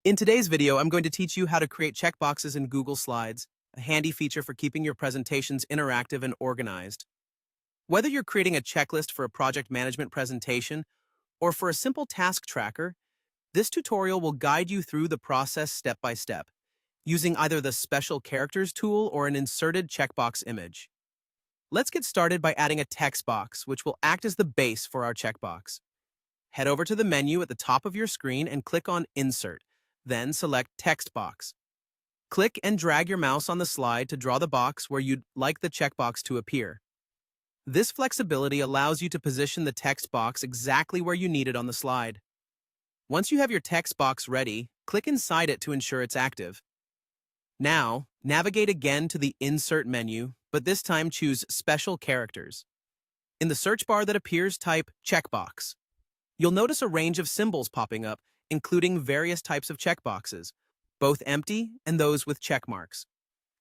In today's video, I'm going to teach you how to create checkboxes in Google Slides, a handy feature for keeping your presentations interactive and organized. Whether you're creating a checklist for a project management presentation or for a simple task tracker, this tutorial will guide you through the process step by step, using either the Special Characters tool or an inserted checkbox image. Let's get started by adding a text box, which will act as the base for our checkbox. Head over to the menu at the top of your screen and click on Insert. Then select Text Box. Click and drag your mouse on the slide to draw the box where you'd like the checkbox to appear. This flexibility allows you to position the text box exactly where you need it on the slide. Once you have your text box ready, click inside it to ensure it's active. Now, navigate again to the Insert menu, but this time choose Special Characters. In the search bar that appears, type Checkbox. You'll notice a range of symbols popping up, including various types of checkboxes, both empty and those with check marks.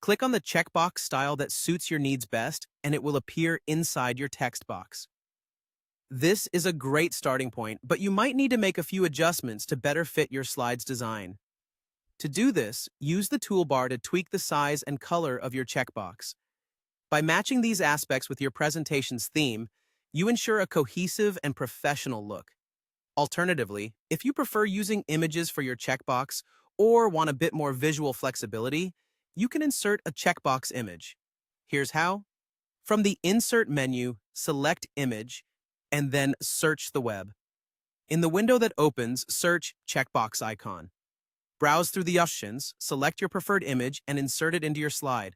Click on the checkbox style that suits your needs best, and it will appear inside your text box. This is a great starting point, but you might need to make a few adjustments to better fit your slide's design. To do this, use the toolbar to tweak the size and color of your checkbox. By matching these aspects with your presentation's theme, you ensure a cohesive and professional look. Alternatively, if you prefer using images for your checkbox or want a bit more visual flexibility, you can insert a checkbox image. Here's how. From the Insert menu, select Image, and then search the web. In the window that opens, search Checkbox icon. Browse through the options, select your preferred image, and insert it into your slide.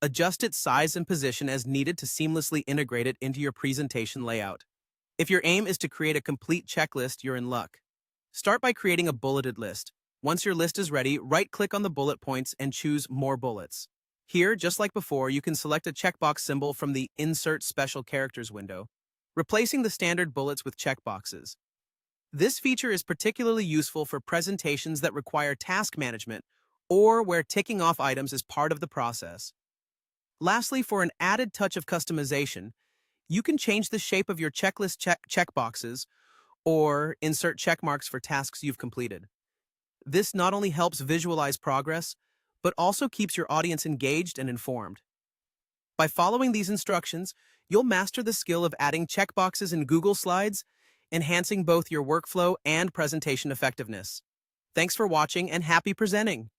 Adjust its size and position as needed to seamlessly integrate it into your presentation layout. If your aim is to create a complete checklist, you're in luck. Start by creating a bulleted list. Once your list is ready, right-click on the bullet points and choose More Bullets. Here, just like before, you can select a checkbox symbol from the Insert Special Characters window, replacing the standard bullets with checkboxes. This feature is particularly useful for presentations that require task management or where ticking off items is part of the process. Lastly, for an added touch of customization, you can change the shape of your checklist checkboxes or insert check marks for tasks you've completed. This not only helps visualize progress, but also keeps your audience engaged and informed. By following these instructions, you'll master the skill of adding checkboxes in Google Slides, enhancing both your workflow and presentation effectiveness. Thanks for watching and happy presenting!